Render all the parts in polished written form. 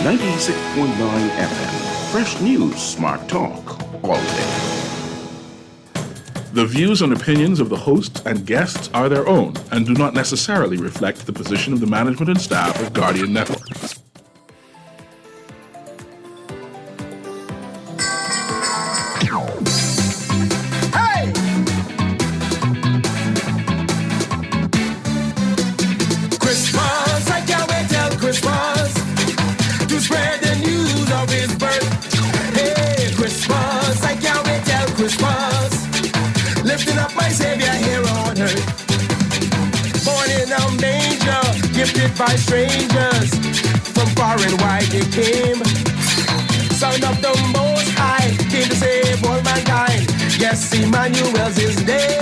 96.9 FM. Fresh news, smart talk, all day. The views and opinions of the hosts and guests are their own and do not necessarily reflect the position of the management and staff of Guardian Network. Gifted by strangers from far and wide they came. Son of the Most High came to save all mankind. Yes, Emmanuel's his name.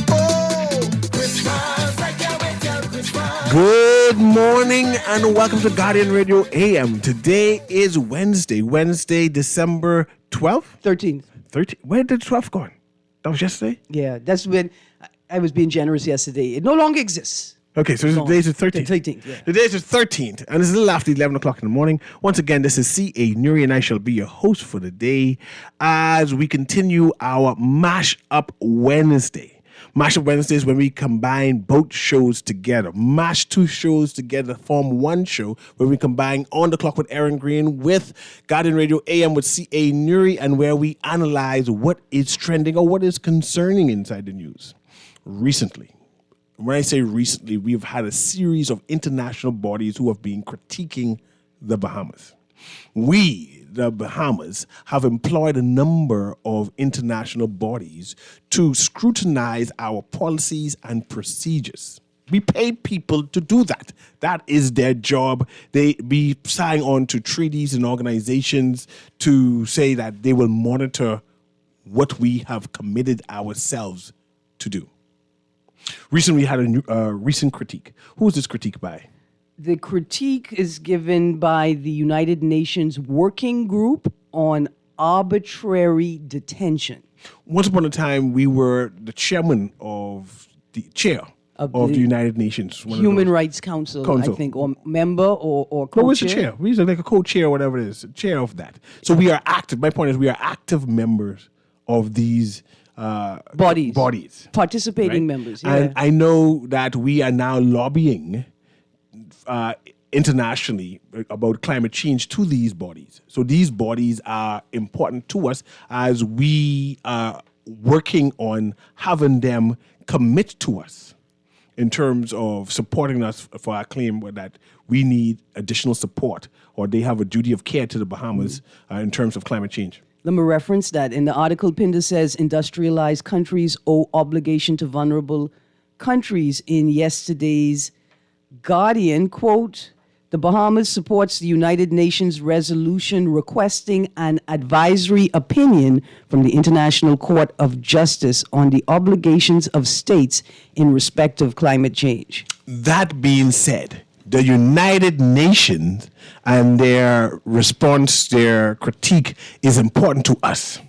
Oh, Christmas, I can't wait till Christmas. Good morning and welcome to Guardian Radio AM. Today is Wednesday, December 12th? 13th. 13th? Where did 12th go? That was yesterday? Yeah, that's when I was being generous yesterday. It no longer exists. Okay, so today's the 13th. The 13th, yeah. Today's the 13th, and it's a little after 11 o'clock in the morning. Once again, this is C.A. Newry, and I shall be your host for the day as we continue our Mash Up Wednesday. Mash Up Wednesday is when we combine both shows together. Mash two shows together, form one show, where we combine On the Clock with Aaron Green with Guardian Radio AM with C.A. Newry, and where we analyze what is trending or what is concerning inside the news. Recently, when I say recently, we've had a series of international bodies who have been critiquing the Bahamas. We, the Bahamas, have employed a number of international bodies to scrutinize our policies and procedures. We pay people to do that. That is their job. They be signing on to treaties and organizations to say that they will monitor what we have committed ourselves to do. Recently, we had a recent critique. Who was this critique by? The critique is given by the United Nations Working Group on Arbitrary Detention. Once upon a time, we were the chairman of the the United Nations. Human Rights Council, I think, or member or co-chair. What was the chair? We used to like a co-chair, whatever it is, chair of that. So we are active. My point is we are active members of these bodies. Participating right? members, yeah. And I know that we are now lobbying internationally about climate change to these bodies. So these bodies are important to us as we are working on having them commit to us in terms of supporting us for our claim that we need additional support or they have a duty of care to the Bahamas in terms of climate change. Let me reference that. In the article, Pinder says industrialized countries owe obligation to vulnerable countries. In yesterday's Guardian, quote, the Bahamas supports the United Nations resolution requesting an advisory opinion from the International Court of Justice on the obligations of states in respect of climate change. That being said, the United Nations and their response, their critique is important to us.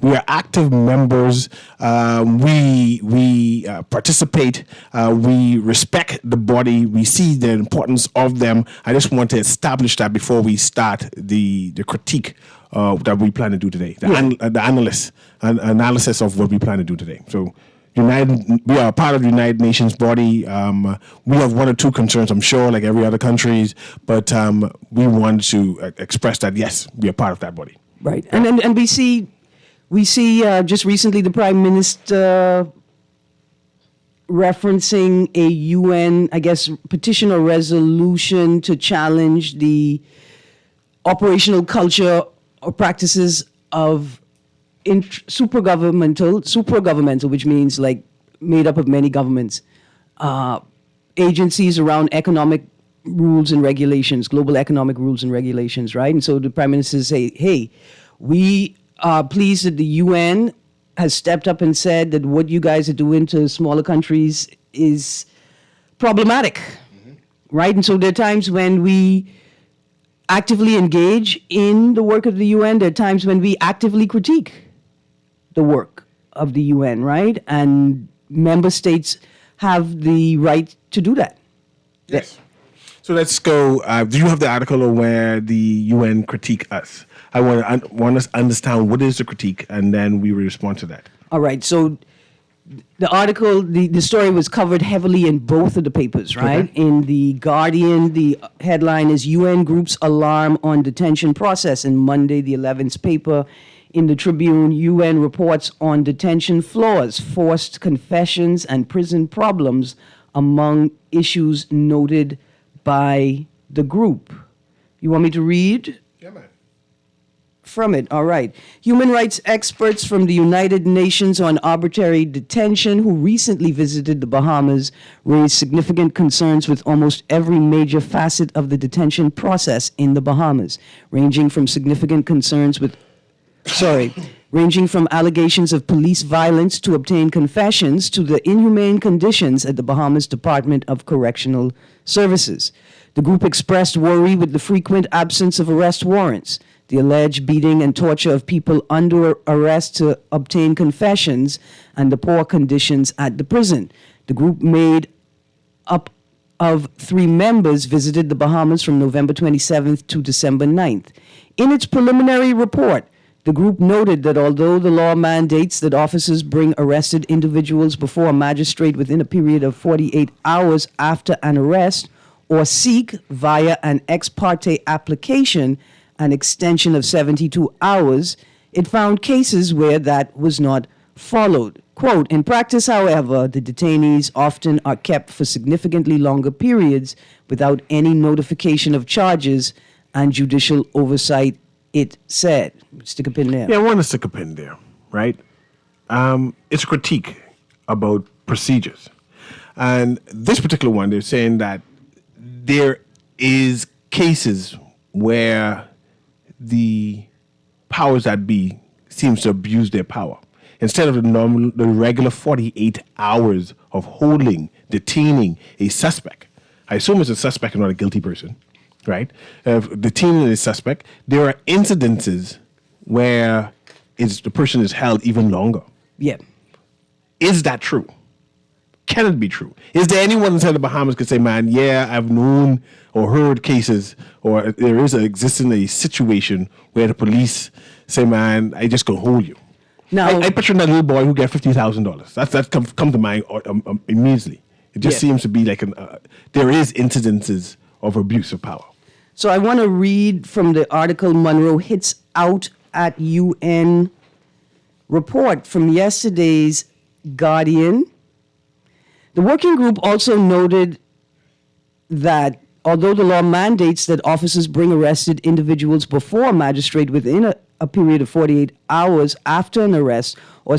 We are active members. We participate. We respect the body. We see the importance of them. I just want to establish that before we start the critique that we plan to do today. The analysis of what we plan to do today. So. We are part of the United Nations body. We have one or two concerns, I'm sure, like every other country, but we want to express that, yes, we are part of that body. Right. And we see just recently the Prime Minister referencing a UN, I guess, petition or resolution to challenge the operational culture or practices of supragovernmental, which means like made up of many governments, agencies around economic rules and regulations, global economic rules and regulations, right? And so the Prime Minister say, hey, we are pleased that the UN has stepped up and said that what you guys are doing to smaller countries is problematic, right? And so there are times when we actively engage in the work of the UN. There are times when we actively critique the work of the UN, right? And member states have the right to do that. Yes. So let's go. Do you have the article on where the UN critique us? I want us to understand what is the critique, and then we will respond to that. All right. So the article, the story was covered heavily in both of the papers, right? Okay. In the Guardian, the headline is UN Groups Alarm on Detention Process. In Monday, the 11th paper, in the Tribune, UN reports on detention flaws, forced confessions, and prison problems among issues noted by the group. You want me to read? Yeah, man. From it, all right. Human rights experts from the United Nations on Arbitrary Detention, who recently visited the Bahamas, raised significant concerns with almost every major facet of the detention process in the Bahamas, ranging from allegations of police violence to obtain confessions to the inhumane conditions at the Bahamas Department of Correctional Services. The group expressed worry with the frequent absence of arrest warrants, the alleged beating and torture of people under arrest to obtain confessions, and the poor conditions at the prison. The group, made up of 3 members, visited the Bahamas from November 27th to December 9th. In its preliminary report, the group noted that although the law mandates that officers bring arrested individuals before a magistrate within a period of 48 hours after an arrest, or seek, via an ex parte application, an extension of 72 hours, it found cases where that was not followed. Quote, in practice, however, the detainees often are kept for significantly longer periods without any notification of charges and judicial oversight, it said. Stick a pin there. Yeah, I want to stick a pin there, right? It's a critique about procedures. And this particular one, they're saying that there is cases where the powers that be seems to abuse their power. Instead of the regular 48 hours of holding, detaining a suspect, I assume it's a suspect and not a guilty person, right? Detaining a suspect, there are incidences where the person is held even longer. Yeah. Is that true? Can it be true? Is there anyone inside the Bahamas could say, man, yeah, I've known or heard cases, or there is existing a situation where the police say, man, I just gonna hold you. Now, I picture that little boy who got $50,000. That's come to mind immediately. It just seems to be like there is incidences of abuse of power. so I want to read from the article Monroe Hits Out at UN report from yesterday's Guardian. The working group also noted that although the law mandates that officers bring arrested individuals before a magistrate within a period of 48 hours after an arrest, or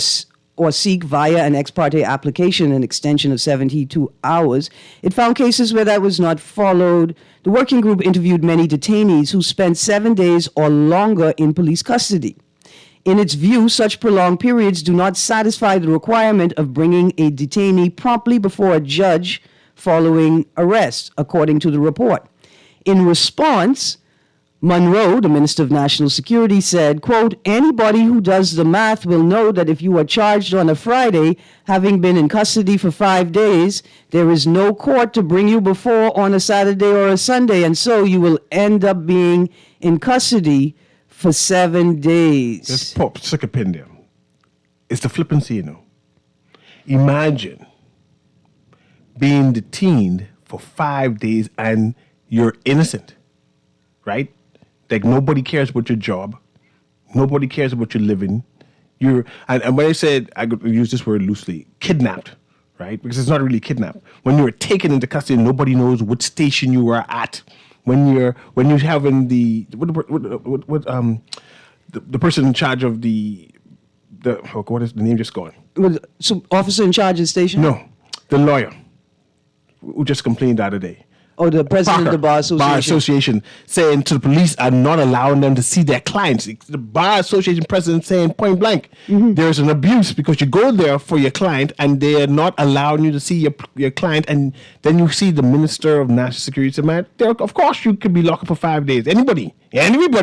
seek via an ex parte application an extension of 72 hours, it found cases where that was not followed. The working group interviewed many detainees who spent 7 days or longer in police custody. In its view, such prolonged periods do not satisfy the requirement of bringing a detainee promptly before a judge following arrest, according to the report. In response, Monroe, the Minister of National Security, said, quote, anybody who does the math will know that if you are charged on a Friday, having been in custody for 5 days, there is no court to bring you before on a Saturday or a Sunday, and so you will end up being in custody for 7 days. Just stick a pin there. It's the flippancy, you know. Imagine being detained for 5 days and you're innocent, right? Like nobody cares about your job. Nobody cares about your living. And when I said, I could use this word loosely, kidnapped, right? Because it's not really kidnapped. When you're taken into custody, nobody knows what station you are at. When you're having the person in charge of what is the name just gone? So officer in charge of the station? No, the lawyer who just complained the other day. Oh, the president of the Bar Association. Bar Association saying to the police are not allowing them to see their clients. The Bar Association president saying point blank, there's an abuse because you go there for your client and they're not allowing you to see your client. And then you see the Minister of National Security say, man, of course you could be locked up for 5 days. Everybody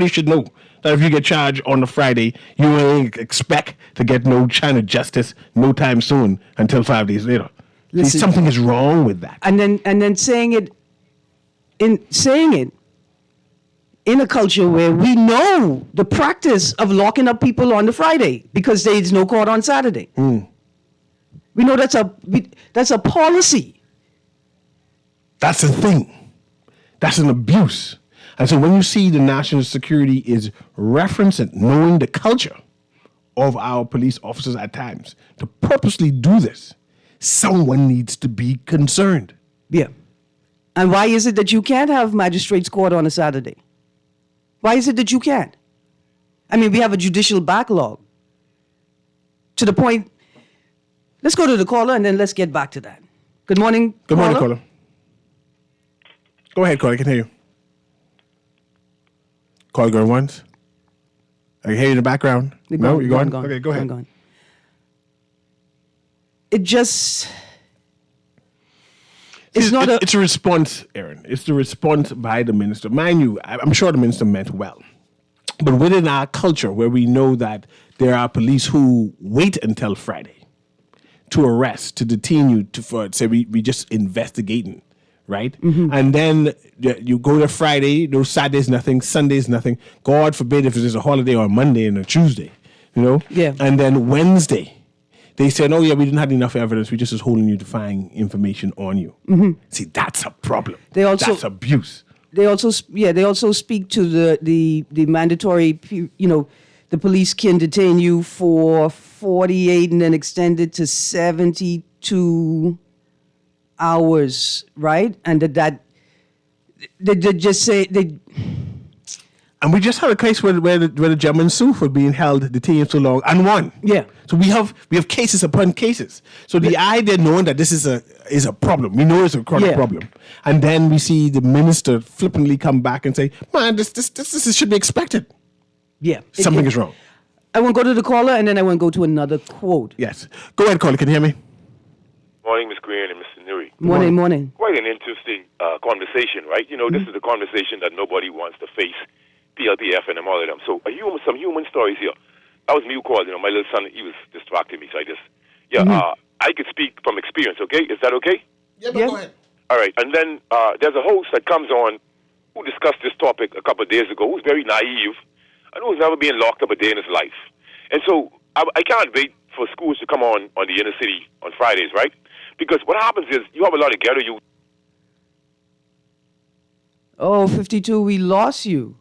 should know that if you get charged on a Friday, you ain't expect to get no China justice no time soon until 5 days later. Listen, something is wrong with that. And then saying it in saying it in a culture where we know the practice of locking up people on the Friday because there's no court on Saturday. We know that's a policy. That's a thing. That's an abuse. And so when you see the national security is referencing, knowing the culture of our police officers at times to purposely do this, someone needs to be concerned. Yeah. And why is it that you can't have magistrates court on a Saturday? Why is it that you can't? I mean, we have a judicial backlog. To the point, let's go to the caller and then let's get back to that. Good morning, Good morning, caller. Go ahead, caller. I can hear you. Call going once. I can hear you in the background. You're No, gone, you're gone, gone? gone, Okay, go ahead. gone. It just... It's not a... It's a response, Aaron. It's the response by the minister. Mind you, I'm sure the minister meant well. But within our culture, where we know that there are police who wait until Friday to arrest, to detain you, for say we just investigating, right? And then you go to Friday, no Saturdays, nothing, Sundays, nothing. God forbid if there's a holiday on Monday and a Tuesday, you know? Yeah. And then Wednesday, they said, oh, yeah, we didn't have enough evidence. We just was holding you to find information on you. See, that's a problem. That's abuse. They also speak to the mandatory, the police can detain you for 48 and then extend it to 72 hours, right? And they just say they. And we just had a case where the German Sue for being held detained so long and won. Yeah. So we have cases upon cases. So the idea knowing that this is a problem, we know it's a chronic problem, and then we see the minister flippantly come back and say, "Man, this should be expected." Yeah. Something is wrong. I want to go to the caller and then I want to go to another quote. Yes. Go ahead, caller. Can you hear me? Morning, Ms. Green and Mr. Newry. Morning. Quite an interesting conversation, right? You know, this is the conversation that nobody wants to face, PLPF and all of them. So some human stories here. That was me who called. My little son, he was distracting me, so I just, I could speak from experience, okay? Is that okay? Yeah, go ahead. All right, and then there's a host that comes on who discussed this topic a couple of days ago, who's very naive, and who's never been locked up a day in his life. And so I can't wait for schools to come on the inner city on Fridays, right? Because what happens is you have a lot of ghetto youth. Oh, 52, we lost you.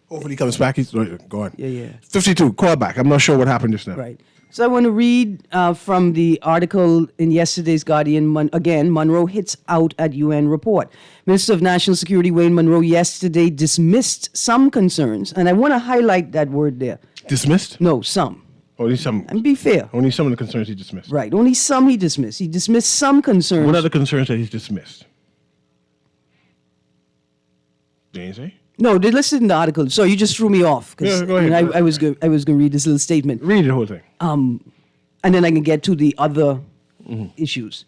Hopefully he comes back. He's go on. Yeah. 52, call back. I'm not sure what happened just now. Right. So I want to read from the article in yesterday's Guardian. Again, Monroe hits out at UN report. Minister of National Security Wayne Monroe yesterday dismissed some concerns, and I want to highlight that word there. Dismissed? No, some. Only some. And be fair. Only some of the concerns he dismissed. Right. Only some he dismissed. He dismissed some concerns. What are the concerns that he's dismissed? Did you say? No, they listed in the article. So you just threw me off. Yeah, go ahead. I was going to read this little statement. Read the whole thing. And then I can get to the other issues.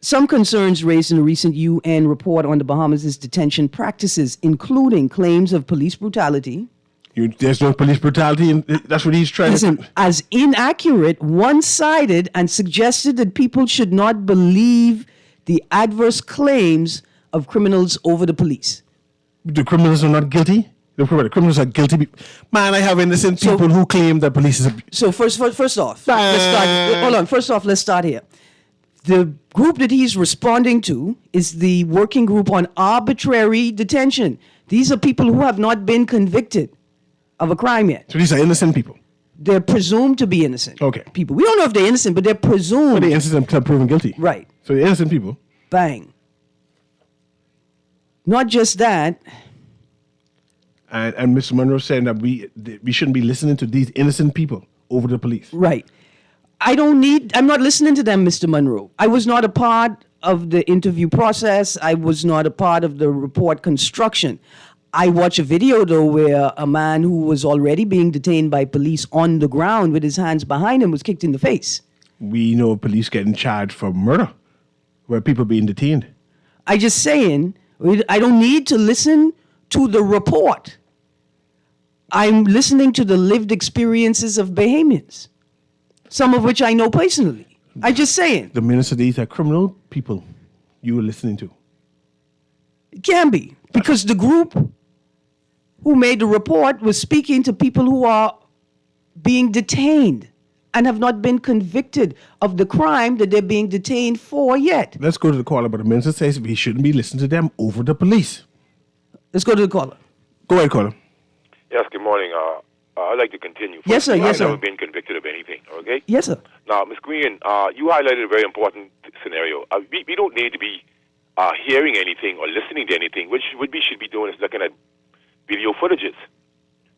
Some concerns raised in a recent UN report on the Bahamas' detention practices, including claims of police brutality. There's no police brutality, and that's what he's trying Listen, to... as inaccurate, one-sided, and suggested that people should not believe the adverse claims of criminals over the police. The criminals are not guilty? The criminals are guilty. Man, I have innocent people who claim that police is... So first off, let's start. Hold on. First off, let's start here. The group that he's responding to is the working group on arbitrary detention. These are people who have not been convicted of a crime yet. So these are innocent people? They're presumed to be innocent. Okay. People. We don't know if they're innocent, but they're presumed. But they're innocent until proven guilty. Right. So they're innocent people. Bang. Not just that. And Mr. Monroe said that we shouldn't be listening to these innocent people over the police. Right. I'm not listening to them, Mr. Monroe. I was not a part of the interview process. I was not a part of the report construction. I watched a video, though, where a man who was already being detained by police on the ground with his hands behind him was kicked in the face. We know police getting charged for murder, where people being detained. I just saying, I don't need to listen to the report. I'm listening to the lived experiences of Bahamians, some of which I know personally. I just saying. The minister, these are criminal people you were listening to. It can be, because the group who made the report was speaking to people who are being detained and have not been convicted of the crime that they're being detained for yet. Let's go to the caller, but the minister says we shouldn't be listening to them over the police. Let's go to the caller. Go ahead, caller. Yes, good morning. I'd like to continue. Yes, sir. Yes, I've never sir. been convicted of anything, okay? Yes, sir. Now, Ms. Green, you highlighted a very important scenario. We don't need to be hearing anything or listening to anything. What we should be doing is looking at video footages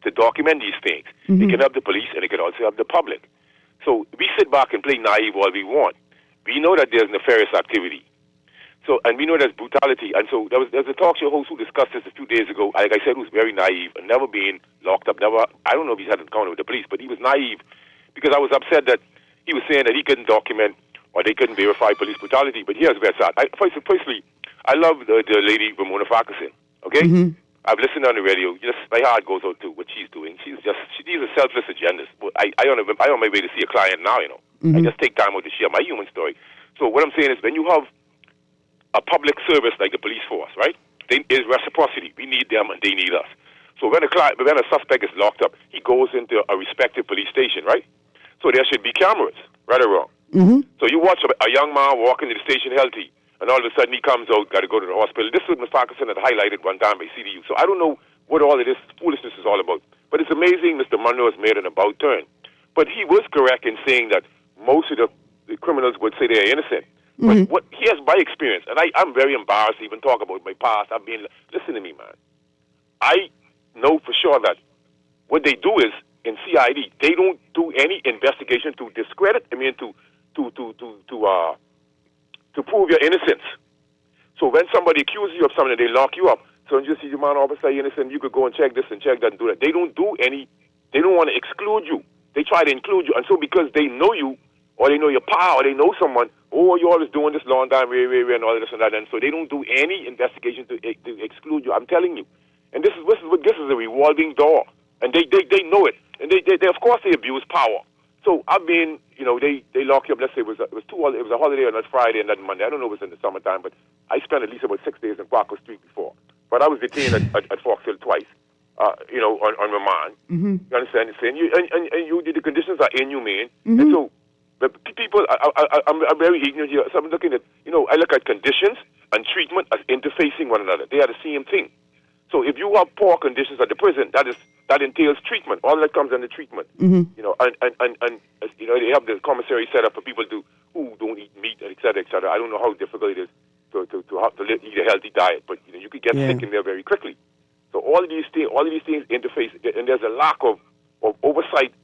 to document these things. It can help the police and it can also help the public. So we sit back and play naive all we want. We know that there's nefarious activity. So, and we know there's brutality. And so there's a talk show host who discussed this a few days ago. Like I said, who's very naive and never been locked up. I don't know if he's had an encounter with the police, but he was naive because I was upset that he was saying that he couldn't document or they couldn't verify police brutality. But here's where it's at. Personally, I love the lady Ramona Farquharson. Okay, I've listened on the radio. Just my heart goes out to what she's doing. These are selfless agendas. I on my way to see a client now. You know, I just take time out to share my human story. So what I'm saying is, when you have a public service like the police force, right? There's reciprocity. We need them and they need us. So when a suspect is locked up, he goes into a respective police station, right? So there should be cameras, right or wrong. So you watch a young man walk into the station healthy, and all of a sudden he comes out, got to go to the hospital. This is what Ms. Farquharson had highlighted one time by CDU. So I don't know what all of this foolishness is all about. But it's amazing Mr. Monroe has made an about turn. But he was correct in saying that most of the criminals would say they are innocent. But what he has my experience, and I'm very embarrassed to even talk about my past. Listen to me, man. I know for sure that what they do is, in CID, they don't do any investigation to discredit, to prove your innocence. So when somebody accuses you of something, they lock you up. So when you see your man officer innocent, you could go and check this and check that and do that. They don't want to exclude you. They try to include you. And so because they know you, or they know your power, or they know someone, you're always doing this long time, and all this and that, and so they don't do any investigation to exclude you. I'm telling you. And this is a revolving door. And they know it. And they of course they abuse power. So I've been, they lock you up. Let's say it was a holiday on that Friday and that Monday. I don't know if it was in the summertime, but I spent at least about 6 days in Parker Street before. But I was detained at Fox Hill twice, on remand. You understand? And the conditions are inhumane. And so, but people, I'm very ignorant here. So I'm looking at, I look at conditions and treatment as interfacing one another. They are the same thing. So if you have poor conditions at the prison, that entails treatment. All that comes under treatment. And they have the commissary set up for people who don't eat meat, et cetera, et cetera. I don't know how difficult it is to eat a healthy diet, but you could get sick in there very quickly. So all of these things interface, and there's a lack of oversight,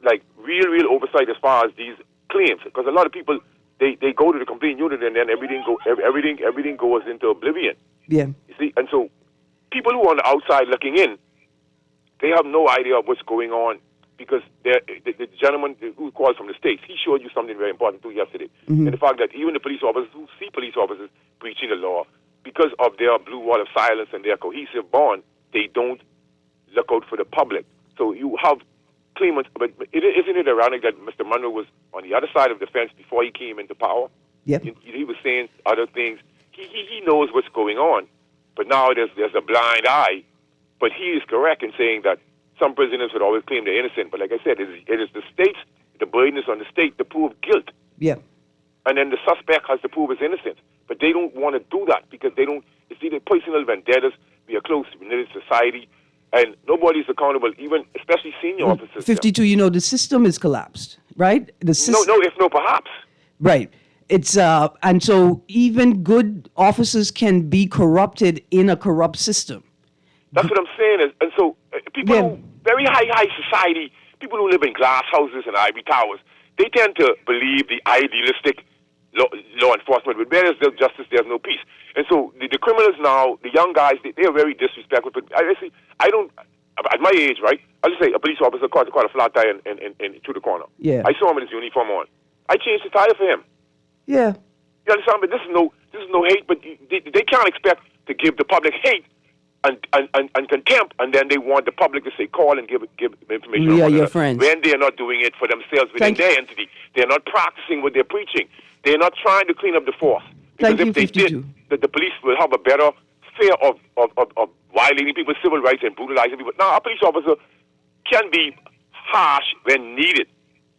like real oversight as far as these claims, because a lot of people they go to the complaint unit and then everything goes into oblivion. Yeah, you see, and so people who are on the outside looking in, they have no idea of what's going on, because the gentleman who called from the States, he showed you something very important too yesterday, and the fact that even the police officers who see police officers breaching the law, because of their blue wall of silence and their cohesive bond, they don't look out for the public. So you have claimants, but isn't it ironic that Mr. Monroe was on the other side of the fence before he came into power? Yep. He was saying other things. He knows what's going on, but now there's a blind eye. But he is correct in saying that some prisoners would always claim they're innocent. But like I said, it is the state's, the burden is on the state to prove guilt. Yeah. And then the suspect has to prove his innocence. But they don't want to do that because they don't, it's either personal vendettas, we are close to knitted society, and nobody's accountable, even, especially senior officers. 52, the system is collapsed, right? No, perhaps. Right. It's and so even good officers can be corrupted in a corrupt system. That's what I'm saying. And so people who, very high society, people who live in glass houses and ivory towers, they tend to believe the idealistic law enforcement. But where there's no justice, there's no peace. And so the criminals now, the young guys, they are very disrespectful. But I don't, at my age, right, I'll just say a police officer caught a flat tire and through the corner. Yeah. I saw him with his uniform on. I changed the tire for him. Yeah. You understand? But this is no hate, but they can't expect to give the public hate and contempt, and then they want the public to say, call and give information. We are your friends. When they are not doing it for themselves within their entity. They're not practicing what they're preaching. They're not trying to clean up the force. Because if they did, the police will have a better fear of violating people's civil rights and brutalizing people. Now, a police officer can be harsh when needed,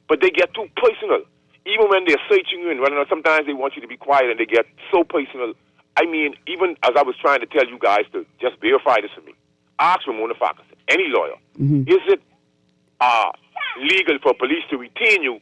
but they get too personal. Even when they're searching you and running out, sometimes they want you to be quiet and they get so personal. I mean, even as I was trying to tell you guys to just verify this for me, ask Ramona Farquharson, any lawyer, is it legal for police to retain you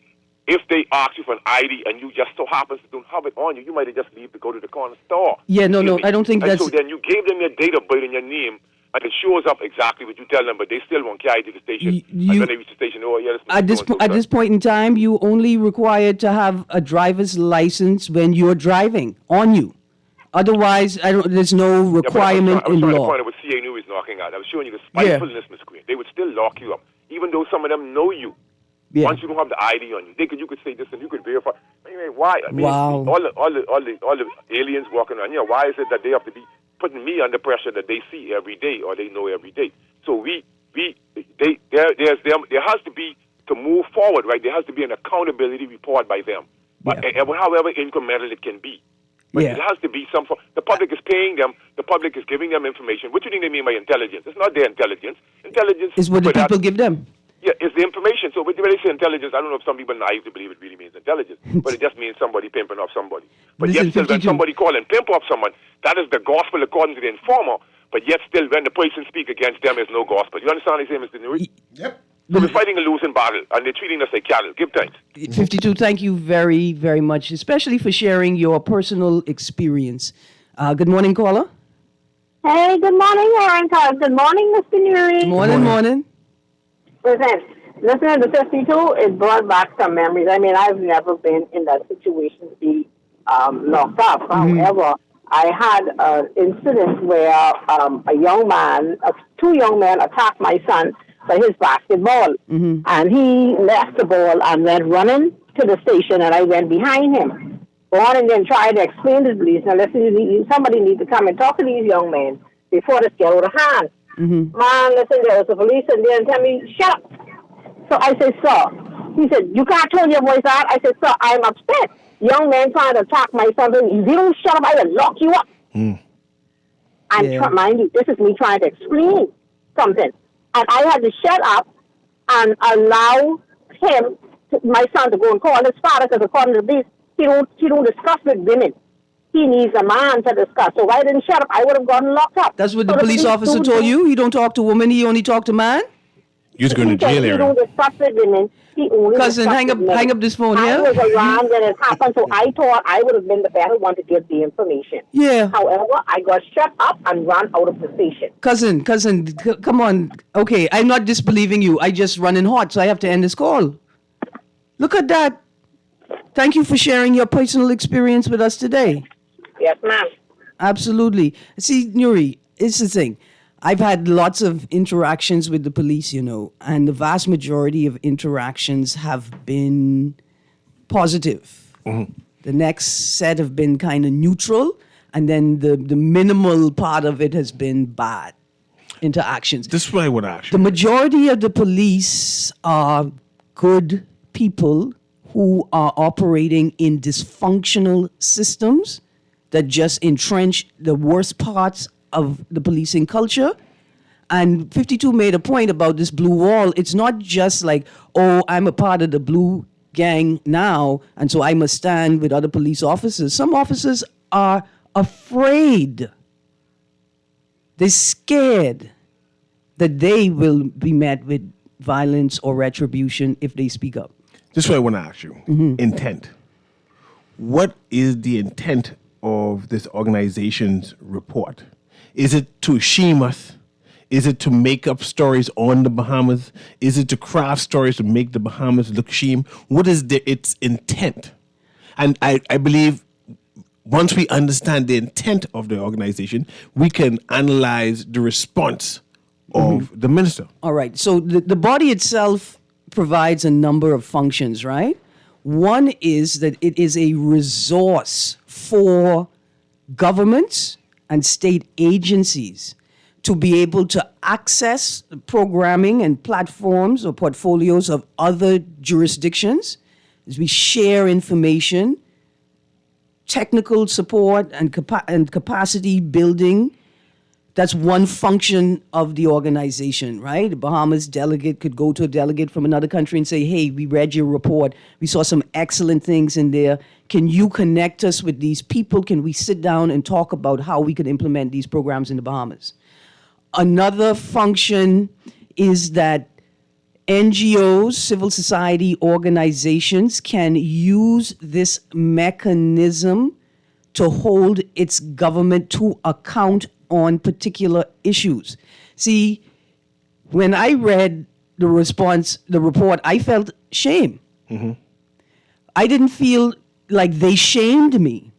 if they ask you for an ID and you just so happens to don't have it on you? You might have just leave to go to the corner store. Yeah, no, I don't think and that's... so then you gave them your date of birth and your name, and it shows up exactly what you tell them, but they still won't carry you to the station. And when they reach the station, oh, yeah, at this point in time, you only required to have a driver's license when you're driving on you. Otherwise, there's no requirement I was in trying to law. point out what CA Newry is knocking at. I was showing you the spitefulness, Miss Queen. They would still lock you up, even though some of them know you. Yeah. Once you don't have the ID on you, you could say this and you could verify. Anyway, why? I mean, Wow. all the aliens walking around. Why is it that they have to be putting me under pressure that they see every day or they know every day? So there has to be, to move forward, right? There has to be an accountability report by them, but however incremental it can be. But it has to be some. The public is paying them. The public is giving them information. What do you think they mean by intelligence? It's not their intelligence. Intelligence Is what the people give them. Yeah, it's the information. So when they say intelligence, I don't know if some people are naive to believe it really means intelligence, but it just means somebody pimping off somebody. But Listen, yet still, when 52. somebody call and pimp off someone, that is the gospel according to the informer. But yet still, when the person speak against them, is no gospel. You understand what I'm saying, Mr. Newry? Yep. So we're fighting a losing battle, and they're treating us like cattle. Give thanks. 52, thank you very, very much, especially for sharing your personal experience. Good morning, caller. Hey, good morning, Aaron. Good morning, Mr. Newry. Morning. Listen, listening to 52, it brought back some memories. I mean, I've never been in that situation to be locked up. However, I had an incident where two young men attacked my son for his basketball. And he left the ball and went running to the station, and I went behind him. Go on and then try to explain to the police. Now, listen, somebody needs to come and talk to these young men before this get out of hand. Man, listen, there was the police, and they tell me, shut up. So I said, sir. He said, you can't turn your voice out. I said, sir, I'm upset. Young man trying to attack my son. If you don't shut up, I will lock you up. Mind you, this is me trying to explain something. And I had to shut up and allow my son, to go and call his father, because according to this, he don't discuss with women. He needs a man to discuss. So if I didn't shut up, I would have gotten locked up. That's what the police officer told you? He don't talk to women, he only talk to man? You're going to jail, He Aaron. don't discuss with women. He only Cousin, discuss with men. hang up this phone I here. was around when it happened, so I thought I would have been the better one to give the information. Yeah. However, I got shut up and ran out of the station. Cousin, come on. Okay, I'm not disbelieving you. I just running hot, so I have to end this call. Look at that. Thank you for sharing your personal experience with us today. Yes, ma'am. Absolutely. See, Newry, it's the thing. I've had lots of interactions with the police, and the vast majority of interactions have been positive. The next set have been kind of neutral, and then the minimal part of it has been bad interactions. This is what I would ask The you. majority of the police are good people who are operating in dysfunctional systems that just entrench the worst parts of the policing culture. And 52 made a point about this blue wall. It's not just like, oh, I'm a part of the blue gang now, and so I must stand with other police officers. Some officers are afraid. They're scared that they will be met with violence or retribution if they speak up. This is what I want to ask you. Intent. What is the intent of this organization's report? Is it to shame us? Is it to make up stories on the Bahamas? Is it to craft stories to make the Bahamas look shame? What is its intent? And I believe once we understand the intent of the organization, we can analyze the response of the minister. All right. So the body itself provides a number of functions, right? One is that it is a resource for governments and state agencies to be able to access programming and platforms or portfolios of other jurisdictions, as we share information, technical support and capacity building That's one function of the organization, right? The Bahamas delegate could go to a delegate from another country and say, hey, we read your report. We saw some excellent things in there. Can you connect us with these people? Can we sit down and talk about how we could implement these programs in the Bahamas? Another function is that NGOs, civil society organizations, can use this mechanism to hold its government to account on particular issues. See, when I read the report, I felt shame. Mm-hmm. I didn't feel like they shamed me,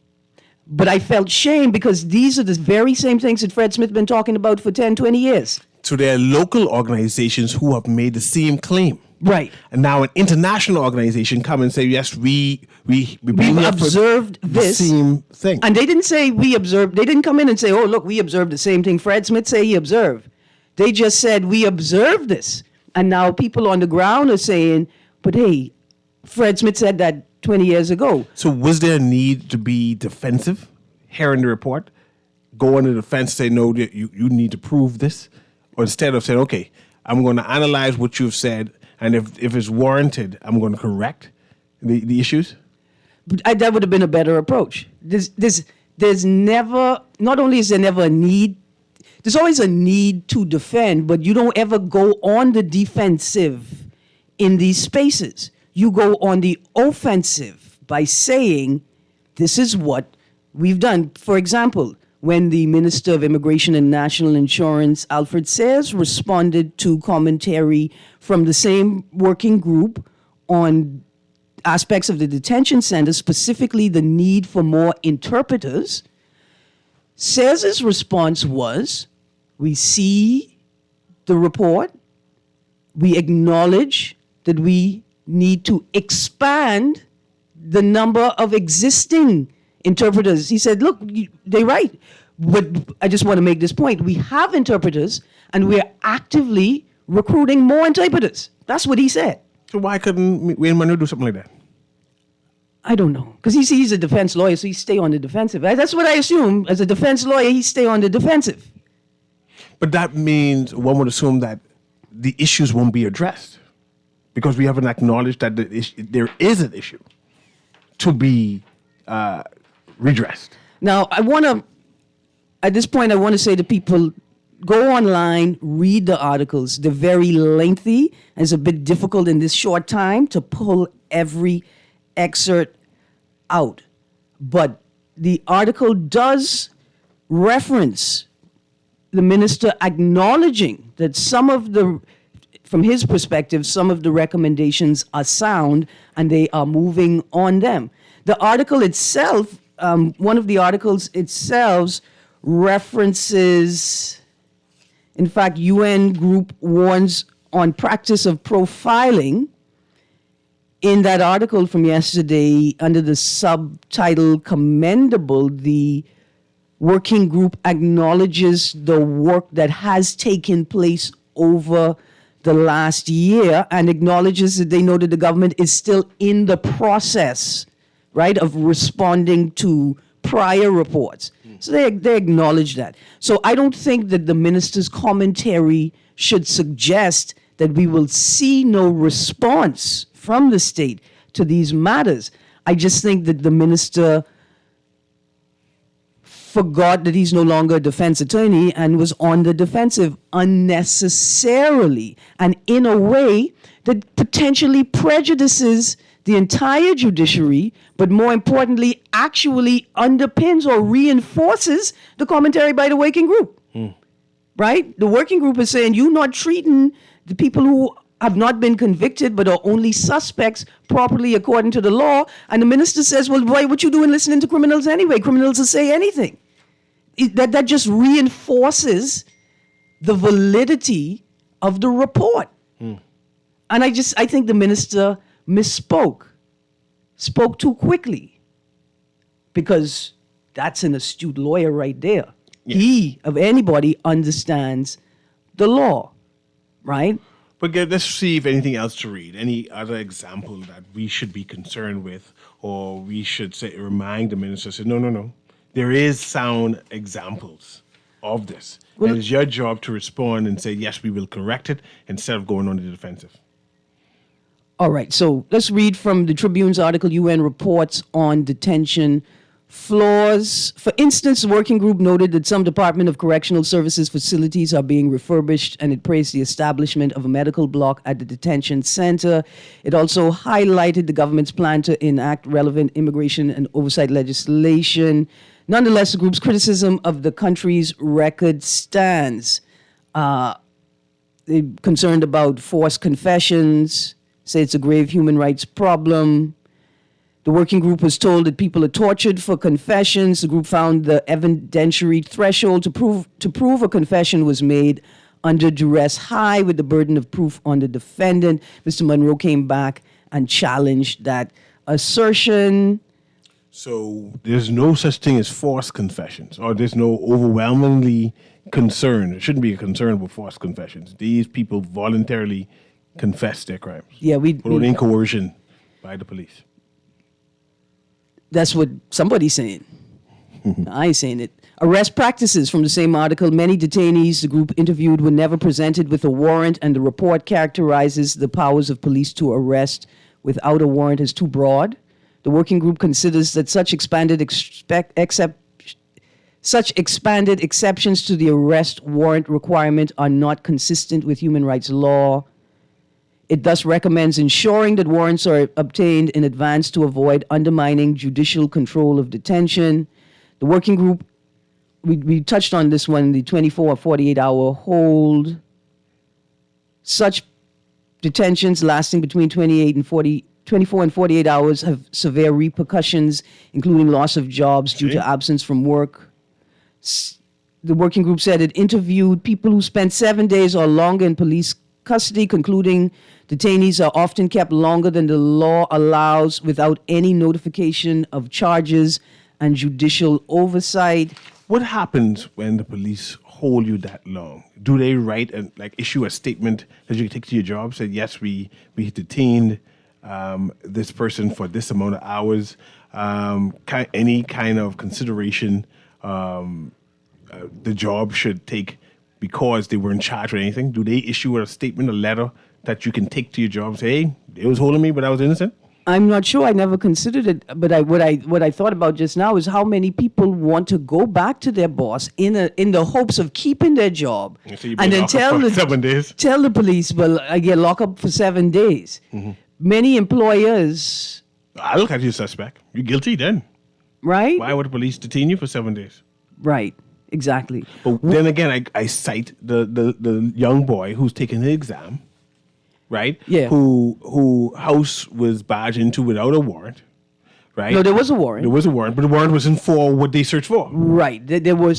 but I felt shame because these are the very same things that Fred Smith been talking about for 10, 20 years. So there are local organizations who have made the same claim. Right. And now an international organization come and say, yes, we've observed this. The same thing. And they didn't say we observed. They didn't come in and say, oh, look, we observed the same thing Fred Smith say he observed. They just said, we observed this. And now people on the ground are saying, but hey, Fred Smith said that 20 years ago. So was there a need to be defensive here in the report? Go on the defense, say, no, you need to prove this? Or instead of saying, okay, I'm going to analyze what you've said, and if it's warranted, I'm going to correct the issues? But that would have been a better approach. There's never, not only is there never a need, there's always a need to defend, but you don't ever go on the defensive in these spaces. You go on the offensive by saying, this is what we've done. For example, when the Minister of Immigration and National Insurance, Alfred Sayers, responded to commentary from the same working group on aspects of the detention center, specifically the need for more interpreters, Sayers' response was, we see the report, we acknowledge that we need to expand the number of existing interpreters. He said, look, they're right. But I just want to make this point. We have interpreters, and we're actively recruiting more interpreters. That's what he said. So why couldn't Wayne Manu do something like that? I don't know. Because he's a defense lawyer, so he stay on the defensive. That's what I assume. As a defense lawyer, he stay on the defensive. But that means one would assume that the issues won't be addressed because we haven't acknowledged that there is an issue to be redressed. Now, at this point, I want to say to people, go online, read the articles. They're very lengthy, and it's a bit difficult in this short time to pull every excerpt out. But the article does reference the minister acknowledging that from his perspective, some of the recommendations are sound and they are moving on them. The article itself, one of the articles itself references, in fact, UN group warns on practice of profiling. In that article from yesterday, under the subtitle Commendable, the working group acknowledges the work that has taken place over the last year and acknowledges that they know that the government is still in the process, right, of responding to prior reports. So they acknowledge that. So I don't think that the minister's commentary should suggest that we will see no response from the state to these matters. I just think that the minister forgot that he's no longer a defense attorney and was on the defensive unnecessarily and in a way that potentially prejudices the entire judiciary, but more importantly, actually underpins or reinforces the commentary by the working group. Right? The working group is saying you're not treating the people who have not been convicted but are only suspects properly according to the law. And the minister says, well, why what you doing listening to criminals anyway? Criminals will say anything. That just reinforces the validity of the report. And I think the minister spoke too quickly, because that's an astute lawyer right there. Yeah. He, of anybody, understands the law, right? But let's see if anything else to read. Any other example that we should be concerned with, or we should say, remind the minister, say, no. There is sound examples of this. And it's your job to respond and say, yes, we will correct it, instead of going on the defensive. All right, so let's read from the Tribune's article, UN reports on detention flaws. For instance, the working group noted that some Department of Correctional Services facilities are being refurbished, and it praised the establishment of a medical block at the detention center. It also highlighted the government's plan to enact relevant immigration and oversight legislation. Nonetheless, the group's criticism of the country's record stands. They're concerned about forced confessions, say it's a grave human rights problem. The working group was told that people are tortured for confessions. The group found the evidentiary threshold to prove a confession was made under duress high, with the burden of proof on the defendant. Mr. Monroe came back and challenged that assertion. So there's no such thing as forced confessions, or there's no overwhelmingly concern. There shouldn't be a concern with forced confessions. These people voluntarily confess their crimes. Yeah, without any coercion by the police. That's what somebody's saying. I ain't saying it. Arrest practices from the same article. Many detainees the group interviewed were never presented with a warrant, and the report characterizes the powers of police to arrest without a warrant as too broad. The working group considers that such expanded exceptions to the arrest warrant requirement are not consistent with human rights law. It thus recommends ensuring that warrants are obtained in advance to avoid undermining judicial control of detention. The working group, we touched on this one, the 24 or 48-hour hold. Such detentions lasting between 24 and 48 hours have severe repercussions, including loss of jobs due to absence from work. The working group said it interviewed people who spent 7 days or longer in police custody, concluding detainees are often kept longer than the law allows without any notification of charges and judicial oversight. What happens when the police hold you that long? Do they write and issue a statement that you can take to your job? Say, yes, we detained this person for this amount of hours. Any kind of consideration the job should take because they weren't charged with anything? Do they issue a statement, a letter that you can take to your job and say, hey, they was holding me, but I was innocent? I'm not sure. I never considered it. But what I thought about just now is how many people want to go back to their boss in the hopes of keeping their job, and then tell the police, well, I get locked up for 7 days. Mm-hmm. Many employers, I look at you suspect. You're guilty then. Right? Why would the police detain you for 7 days? Right. Exactly. But then again, I cite the young boy who's taking the exam, right? Yeah. Who house was barged into without a warrant, right? No, there was a warrant. There was a warrant, but the warrant wasn't for what they searched for. Right. There were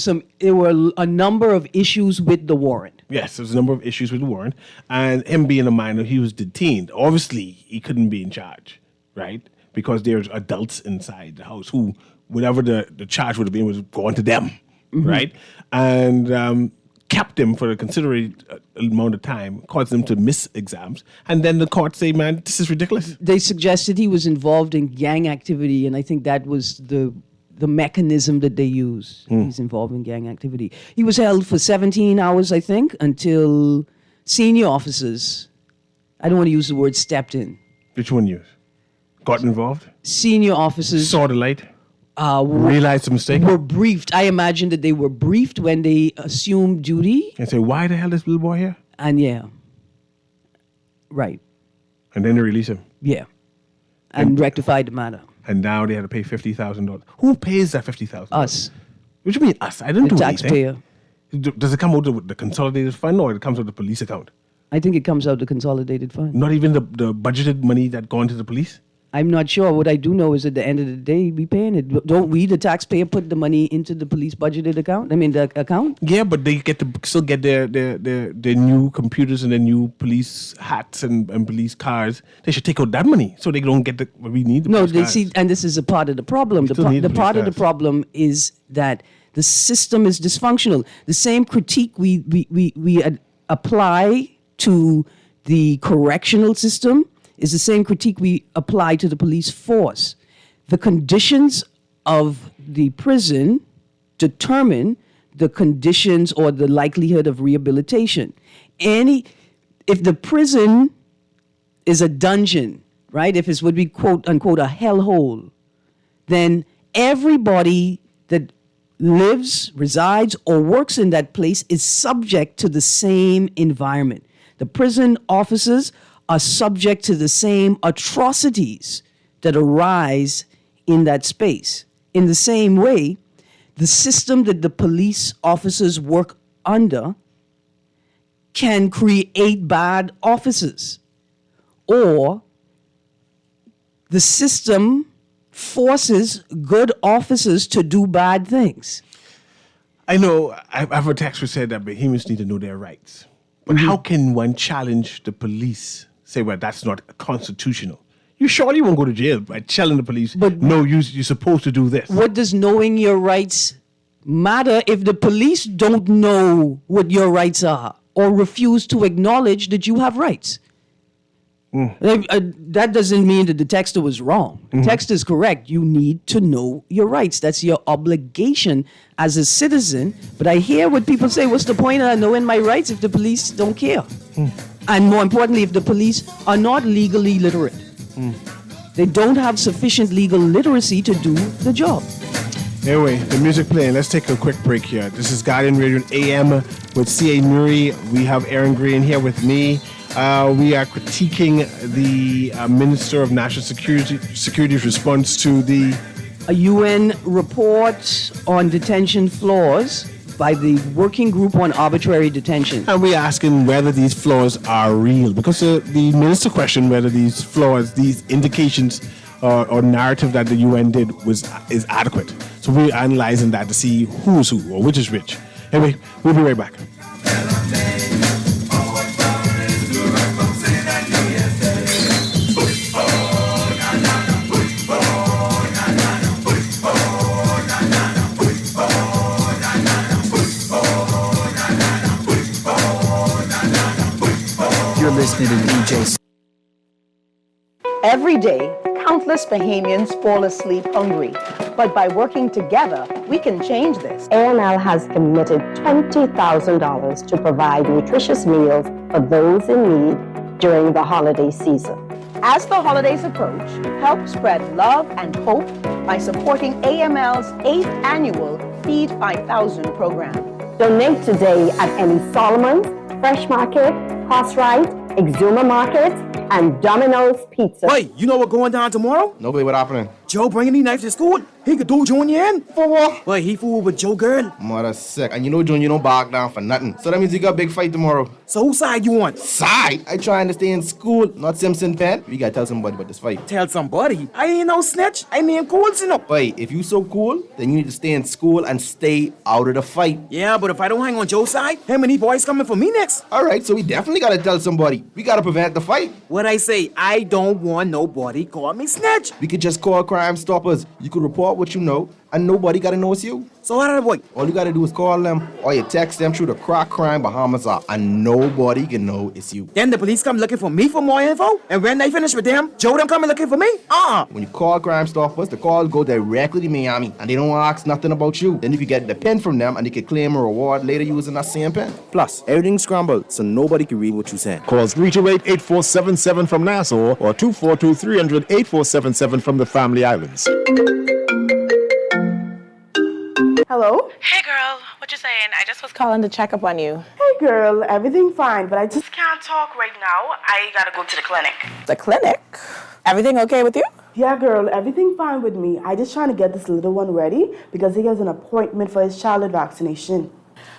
a number of issues with the warrant. Yes, there's a number of issues with the warrant, and him being a minor, he was detained. Obviously, he couldn't be in charge, right? Because there's adults inside the house who, whatever the charge would have been, was going to them. Mm-hmm. Right? And kept them for a considerable amount of time, caused them to miss exams. And then the court say, man, this is ridiculous. They suggested he was involved in gang activity, and I think that was the mechanism that they used. He's involved in gang activity. He was held for 17 hours, I think, until senior officers, I don't want to use the word stepped in. Which one used? Got involved? Senior officers. Saw the light? Realized the mistake? Were briefed. I imagine that they were briefed when they assumed duty. And say, why the hell is this little boy here? And yeah. Right. And then they release him. Yeah. And rectified the matter. And now they had to pay $50,000. Who pays that $50,000? Us. What do you mean us? I didn't do taxpayer. anything. Does it come out of the consolidated fund, or it comes out of the police account? I think it comes out of the consolidated fund. Not even the budgeted money that gone to the police? I'm not sure. What I do know is at the end of the day, we paying it. Don't we, the taxpayer, put the money into the police budgeted account? I mean, the account? Yeah, but they still get their new computers and their new police hats and police cars. They should take out that money so they don't get what we need. No, they see, and this is a part of the problem. The part of the problem is that the system is dysfunctional. The same critique we apply to the correctional system is the same critique we apply to the police force. The conditions of the prison determine the conditions or the likelihood of rehabilitation. If the prison is a dungeon, right? If it's what we quote unquote a hellhole, then everybody that lives, resides, or works in that place is subject to the same environment. The prison officers are subject to the same atrocities that arise in that space. In the same way, the system that the police officers work under can create bad officers, or the system forces good officers to do bad things. I know I've heard text who said that Bahamians need to know their rights. But how can one challenge the police? Say, well, that's not constitutional. You surely won't go to jail by telling the police, But no, you're supposed to do this. What does knowing your rights matter if the police don't know what your rights are or refuse to acknowledge that you have rights? That doesn't mean that the texter was wrong. The text is correct. You need to know your rights. That's your obligation as a citizen. But I hear what people say, what's the point of knowing my rights if the police don't care? And more importantly, if the police are not legally literate. They don't have sufficient legal literacy to do the job. Anyway, the music playing. Let's take a quick break here. This is Guardian Radio AM with C.A. Newry. We have Aaron Green here with me. We are critiquing the Minister of National Security's response to a UN report on detention flaws by the Working Group on Arbitrary Detention. And we're asking whether these flaws are real. Because the minister questioned whether these flaws, these indications or narrative that the UN did is adequate. So we're analyzing that to see who is who or which is which. Anyway, we'll be right back. You're listening to DJ. Every day, countless Bahamians fall asleep hungry. But by working together, we can change this. AML has committed $20,000 to provide nutritious meals for those in need during the holiday season. As the holidays approach, help spread love and hope by supporting AML's 8th annual Feed 5000 program. Donate today at any Solomon's, Fresh Market, Horse Ride, Exuma Market, and Domino's Pizza. Wait, you know what going down tomorrow? Nobody, what happening? Joe bringing these knives to school. He could do Junior in. For what? Wait, he fooled with Joe girl. Mother sick. And you know Junior don't back down for nothing. So that means you got a big fight tomorrow. So whose side you on? Side? I trying to stay in school, not Simpson Pen. We gotta tell somebody about this fight. Tell somebody. I ain't no snitch. I mean cool, you know. Wait, if you so cool, then you need to stay in school and stay out of the fight. Yeah, but if I don't hang on Joe's side, him and he boys coming for me next. Alright, so we definitely gotta tell somebody. We gotta prevent the fight. What I say, I don't want nobody call me snitch. We could just call Crime Stoppers. You could report what you know, and nobody gotta know it's you. So how did I boy? All you gotta do is call them, or you text them through the Crack Crime Bahamas app, and nobody can know it's you. Then the police come looking for me for more info, and when they finish with them, Joe them coming looking for me? When you call Crime Stoppers, the call go directly to Miami, and they don't ask nothing about you. Then you can get the pen from them, and they can claim a reward later using that same pen. Plus, everything's scrambled, so nobody can read what you said. Call 328-8477 from Nassau or 242-300-8477 from the Family Islands. Hello? Hey girl, what you saying? I just was calling to check up on you. Hey girl, everything fine, but I just can't talk right now. I gotta go to the clinic. The clinic? Everything okay with you? Yeah girl, everything fine with me. I just trying to get this little one ready because he has an appointment for his childhood vaccination.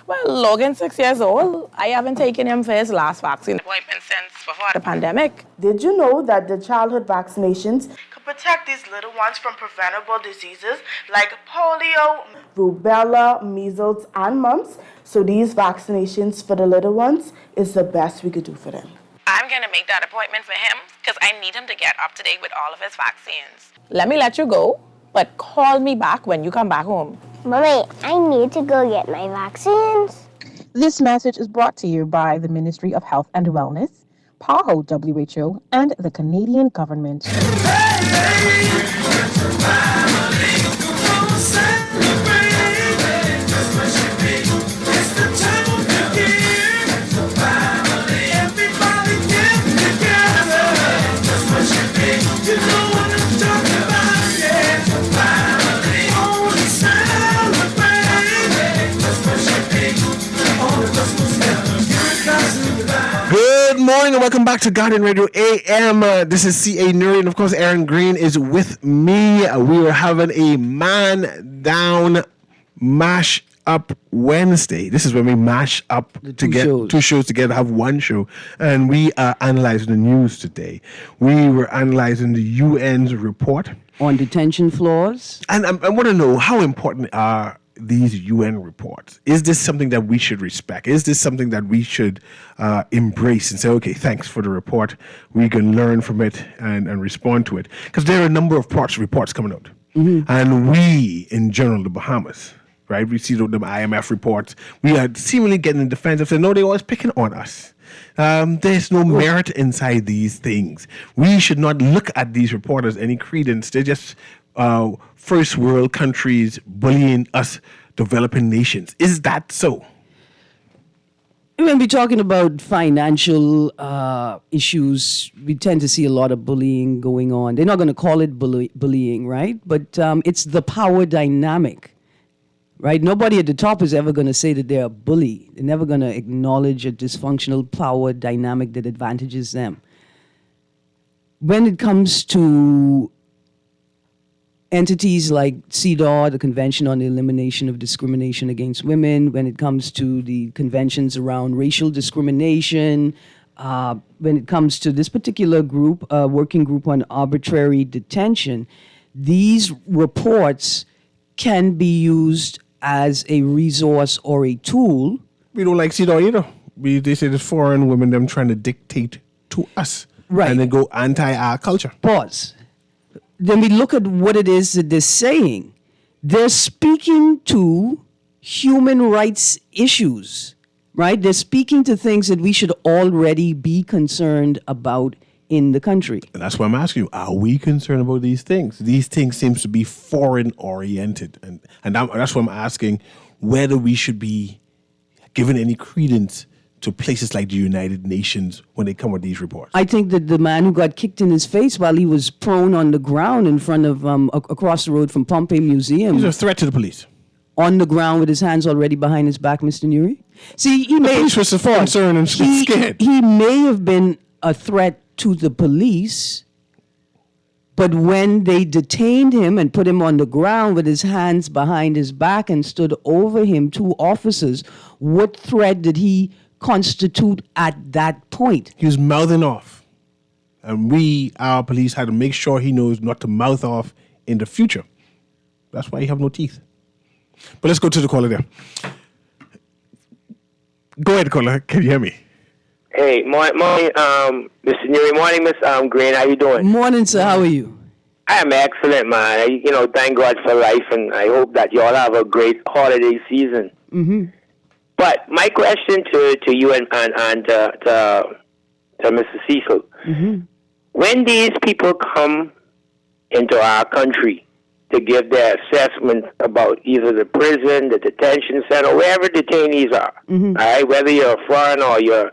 Well, Logan's 6 years old. I haven't taken him for his last vaccine appointment since before the pandemic. Did you know that the childhood vaccinations could protect these little ones from preventable diseases like polio, rubella, measles, and mumps? So these vaccinations for the little ones is the best we could do for them. I'm going to make that appointment for him because I need him to get up to date with all of his vaccines. Let me let you go, but call me back when you come back home. Mommy, I need to go get my vaccines. This message is brought to you by the Ministry of Health and Wellness, PAHO WHO, and the Canadian government. Hey, morning and welcome back to Guardian Radio AM. This is CA Newry, and of course Aaron Green is with me. We are having a man down mash up Wednesday. This is when we mash up to get two shows together, have one show, and we are analyzing the news today. We were analyzing the UN's report on detention floors, and I want to know how important are these UN reports. Is this something that we should respect? Is this something that we should embrace and say, okay, thanks for the report. We can learn from it and respond to it. Because there are a number of reports coming out. Mm-hmm. And we, in general, the Bahamas, right? We see the IMF reports. We are seemingly getting in defense of saying, no, they're always picking on us. There's no merit inside these things. We should not look at these reporters any credence. They're just first world countries bullying us developing nations. Is that so? When we're talking about financial issues, we tend to see a lot of bullying going on. They're not going to call it bullying, right? But it's the power dynamic, right? Nobody at the top is ever going to say that they're a bully. They're never going to acknowledge a dysfunctional power dynamic that advantages them. When it comes to entities like CEDAW, the Convention on the Elimination of Discrimination Against Women, when it comes to the conventions around racial discrimination, when it comes to this particular group, working group on arbitrary detention, these reports can be used as a resource or a tool. We don't like CEDAW either. They say there's foreign women, them trying to dictate to us. Right. And they go anti our culture. Pause. Then we look at what it is that they're saying. They're speaking to human rights issues, right? They're speaking to things that we should already be concerned about in the country. And that's why I'm asking you, are we concerned about these things? These things seem to be foreign oriented. And that's why I'm asking whether we should be given any credence to places like the United Nations when they come with these reports. I think that the man who got kicked in his face while he was prone on the ground in front of, across the road from Pompey Museum. He's a threat to the police. On the ground with his hands already behind his back, Mr. Newry. See, the police was concerned and scared. He may have been a threat to the police, but when they detained him and put him on the ground with his hands behind his back and stood over him, two officers, what threat did he constitute at that point? He was mouthing off. And our police, had to make sure he knows not to mouth off in the future. That's why he have no teeth. But let's go to the caller there. Go ahead, caller. Can you hear me? Hey, morning, Mr. Newry. Morning, Miss Green. How you doing? Morning, sir. How are you? I am excellent, man. Thank God for life, and I hope that you all have a great holiday season. Mm-hmm. But my question to you and to Mr. Cecil, mm-hmm. when these people come into our country to give their assessment about either the prison, the detention center, wherever detainees are, mm-hmm. all right, whether you're a foreigner or you're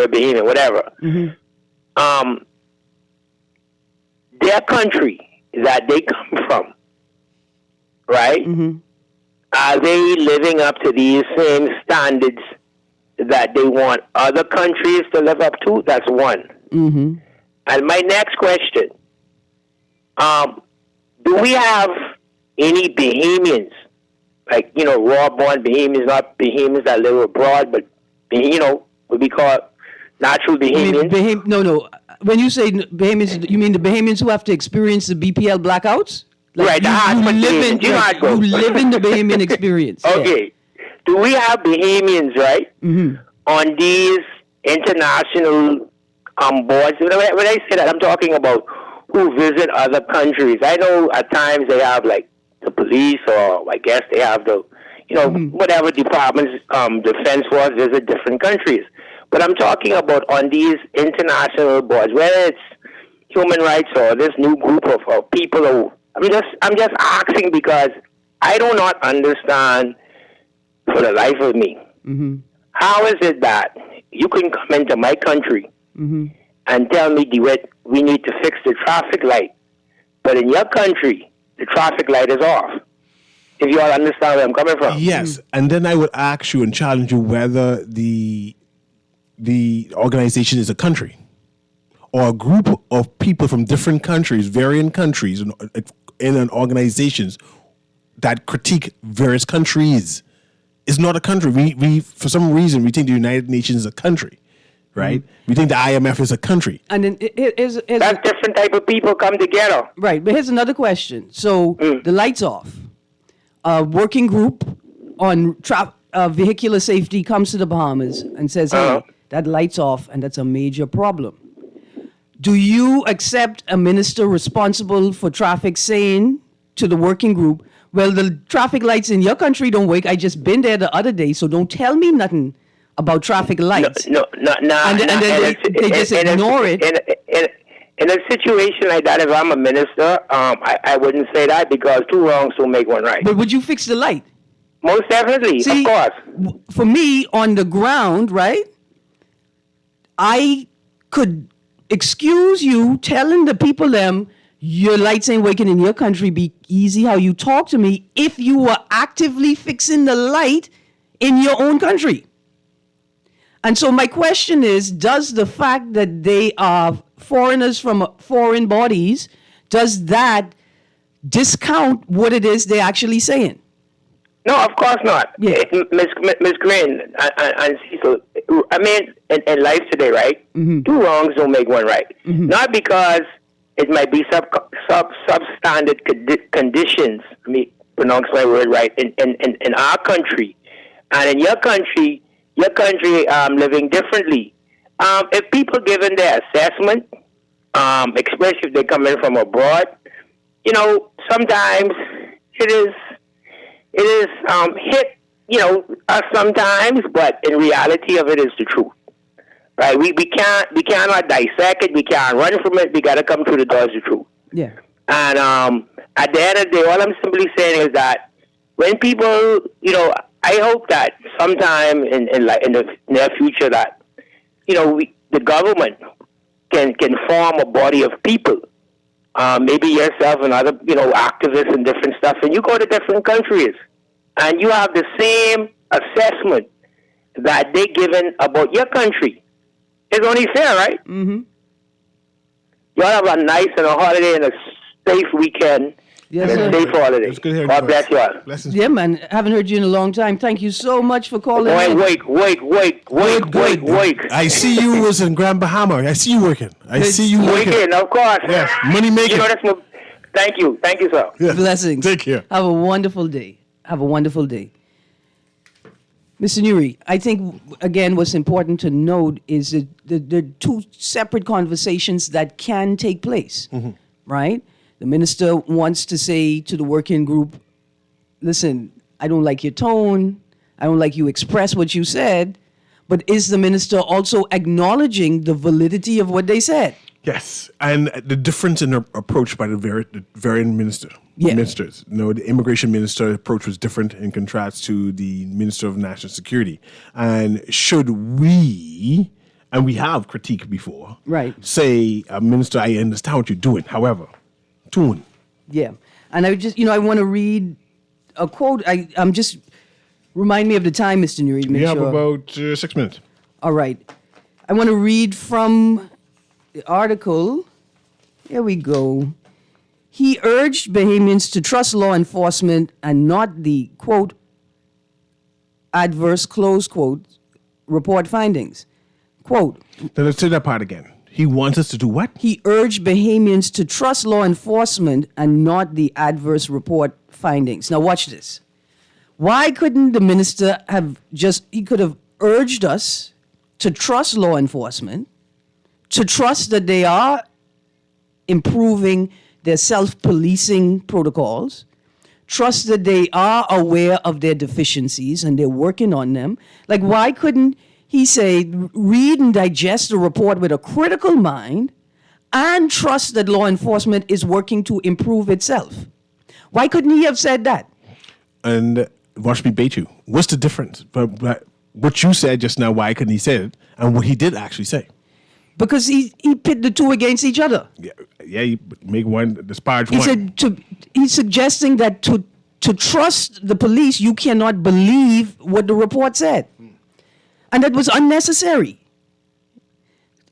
a Bahamian, whatever, mm-hmm. Their country that they come from, right? Mm-hmm. Are they living up to these same standards that they want other countries to live up to? That's one. Mm-hmm. And my next question, do we have any Bahamians, like, raw-born Bahamians, not Bahamians that live abroad, but, what we call natural Bahamians? No. When you say Bahamians, you mean the Bahamians who have to experience the BPL blackouts? Like right, you live in the Bahamian experience. Okay. Yeah. Do we have Bahamians, right, mm-hmm. on these international boards? When I say that, I'm talking about who visit other countries. I know at times they have, like, the police, or I guess they have the, mm-hmm. whatever departments, defense force visit different countries. But I'm talking about on these international boards, whether it's human rights or this new group of people. I'm just asking because I do not understand for the life of me. Mm-hmm. How is it that you can come into my country mm-hmm. and tell me we need to fix the traffic light, but in your country the traffic light is off? If you all understand where I'm coming from. Yes, and then I would ask you and challenge you whether the the organization is a country or a group of people from different countries, varying countries, in an organizations that critique various countries. It's not a country. We for some reason we think the United Nations is a country, right? We think the IMF is a country. And then that different type of people come together. Right, but here's another question. So the lights off. A working group on vehicular safety comes to the Bahamas and says, hey, that light's off, and that's a major problem. Do you accept a minister responsible for traffic saying to the working group, well, the traffic lights in your country don't work. I just been there the other day, so don't tell me nothing about traffic lights. No. And then they just ignore it. In a situation like that, if I'm a minister, I wouldn't say that because two wrongs don't make one right. But would you fix the light? Most definitely, See, of course. For me, on the ground, right, I could excuse you telling the people your lights ain't working in your country, be easy how you talk to me if you were actively fixing the light in your own country. And so my question is, does the fact that they are foreigners from foreign bodies, does that discount what it is they're actually saying? No, of course not. Yeah. Miss Green and Cecil, I mean, in life today, right? Two wrongs don't make one right. Not because it might be substandard conditions, let me pronounce my word right, in our country. And in your country living differently. If people given their assessment, especially if they come in from abroad, sometimes it is hit, us sometimes, but in reality of it is the truth. Right? We cannot dissect it, we can't run from it, we gotta come through the doors of the truth. Yeah. And at the end of the day, all I'm simply saying is that when people, I hope that sometime in the near future that, the government can form a body of people, maybe yourself and other, activists and different stuff, and you go to different countries and you have the same assessment that they given about your country. It's only fair, right? Mm-hmm. Y'all have a nice and a holiday and a safe weekend. Yes, and a safe holiday. God bless you all. Yeah, man. Haven't heard you in a long time. Thank you so much for calling in. Wait. I see you was in Grand Bahama. I see you working. I see you working. Working, of course. Yes, money making. Thank you, sir. Yes. Blessings. Take care. Have a wonderful day. Mr. Newry, I think, again, what's important to note is that there are two separate conversations that can take place, right? The minister wants to say to the working group, listen, I don't like your tone. I don't like you express what you said. But is the minister also acknowledging the validity of what they said? Yes, and the difference in approach by the varying ministers. The immigration minister approach was different in contrast to the Minister of National Security. And should we, and we have critiqued before, right? Say, Minister, I understand what you're doing. However, tune. Yeah, and I just, I want to read a quote. I'm just remind me of the time, Mr. Newry. We have about 6 minutes. All right, I want to read from the article. Here we go. He urged Bahamians to trust law enforcement and not the, quote, adverse, close quote, report findings. Quote. Then let's say that part again. He wants us to do what? He urged Bahamians to trust law enforcement and not the adverse report findings. Now watch this. Why couldn't the minister he could have urged us to trust law enforcement, to trust that they are improving their self-policing protocols, trust that they are aware of their deficiencies and they're working on them. Like, why couldn't he say, read and digest the report with a critical mind and trust that law enforcement is working to improve itself? Why couldn't he have said that? And watch me bait you. What's the difference? But what you said just now, why couldn't he say it? And what he did actually say? Because he pit the two against each other. Yeah, you make one, disparage one. He said he's suggesting that to trust the police, you cannot believe what the report said. And that was unnecessary.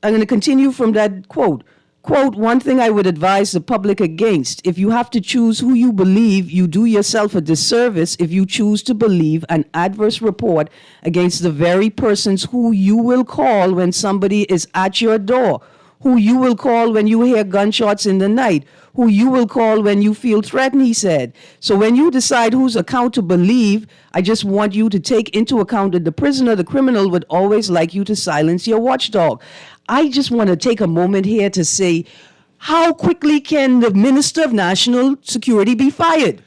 I'm going to continue from that quote. Quote, one thing I would advise the public against, if you have to choose who you believe, you do yourself a disservice if you choose to believe an adverse report against the very persons who you will call when somebody is at your door, who you will call when you hear gunshots in the night, who you will call when you feel threatened, he said. So when you decide whose account to believe, I just want you to take into account that the prisoner, the criminal, would always like you to silence your watchdog. I just want to take a moment here to say, how quickly can the Minister of National Security be fired?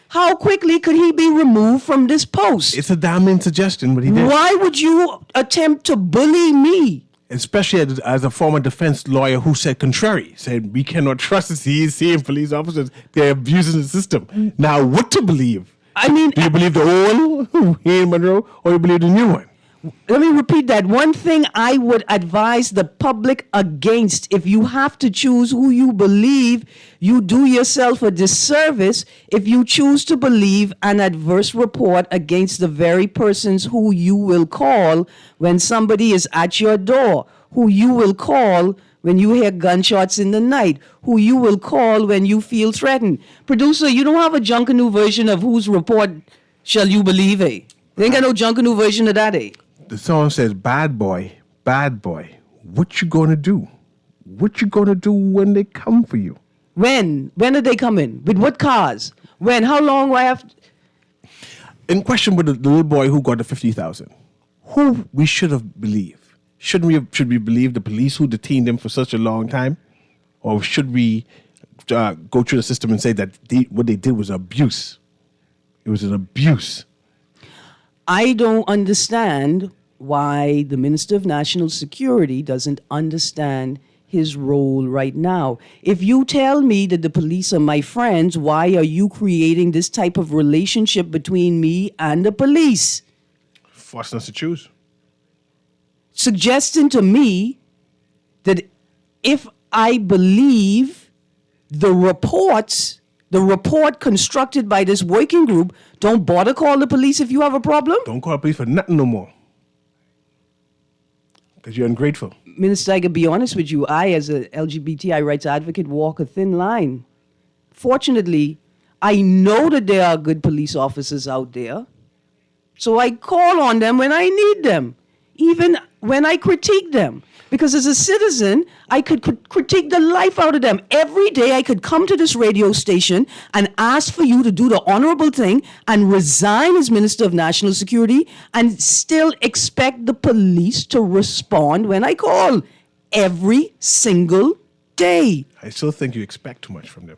How quickly could he be removed from this post? It's a damning suggestion, but he did. Why would you attempt to bully me? Especially as a former defense lawyer who said contrary, said we cannot trust the CEC and police officers. They're abusing the system. Now, what to believe? I mean, do you believe the old Ian Monroe or you believe the new one? Let me repeat that. One thing I would advise the public against, if you have to choose who you believe, you do yourself a disservice if you choose to believe an adverse report against the very persons who you will call when somebody is at your door, who you will call when you hear gunshots in the night, who you will call when you feel threatened. Producer, you don't have a Junkanoo version of whose report shall you believe, eh? They ain't got no Junkanoo version of that, eh? The song says, bad boy, what you gonna do? What you gonna do when they come for you? When? When did they come in? With what cars? When? How long will I have? In question with the little boy who got the 50,000, who we should have believed? Should we believe the police who detained him for such a long time? Or should we go through the system and say that what they did was abuse? It was an abuse. I don't understand why the Minister of National Security doesn't understand his role right now. If you tell me that the police are my friends, why are you creating this type of relationship between me and the police? Forcing us to choose. Suggesting to me that if I believe the report constructed by this working group, don't bother call the police if you have a problem? Don't call the police for nothing no more. Because you're ungrateful. Minister, I can be honest with you. I, as a LGBTI rights advocate, walk a thin line. Fortunately, I know that there are good police officers out there. So I call on them when I need them, even when I critique them. Because as a citizen, I could critique the life out of them. Every day I could come to this radio station and ask for you to do the honorable thing and resign as Minister of National Security and still expect the police to respond when I call. Every single day. I still think you expect too much from them.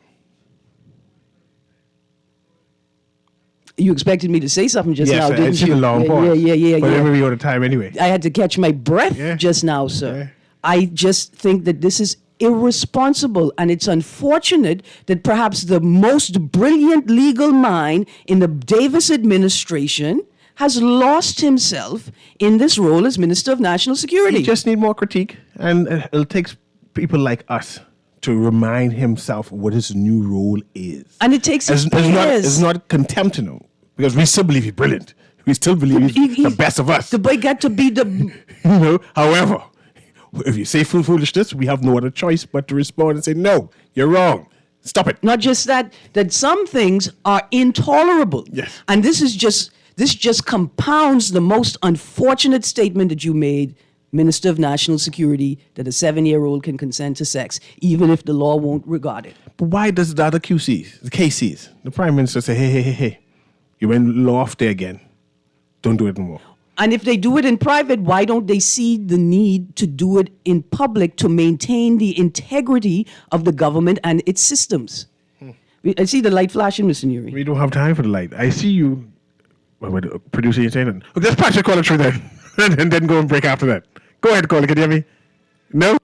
You expected me to say something just now, didn't it's you? a long pause. Yeah. But every other time anyway. I had to catch my breath just now, sir. Yeah. I just think that this is irresponsible, and it's unfortunate that perhaps the most brilliant legal mind in the Davis administration has lost himself in this role as Minister of National Security. He just need more critique, and it'll take people like us to remind himself what his new role is. And it takes his It's not contempt, you know, because we still believe he's brilliant. We still believe he's the best of us. The boy got to be the... You know, however, if you say foolishness, we have no other choice but to respond and say, no, you're wrong. Stop it. Not just that some things are intolerable. Yes. And this just compounds the most unfortunate statement that you made, Minister of National Security, that a 7-year-old can consent to sex, even if the law won't regard it. But why does the other KCs, the Prime Minister say, hey, you went law off there again. Don't do it anymore. And if they do it in private, why don't they see the need to do it in public to maintain the integrity of the government and its systems? I see the light flashing, Mr. Newry. We don't have time for the light. I see you, producer, you're saying that. Okay, let's patch your caller through then. And then go and break after that. Go ahead, caller. Can you hear me? No?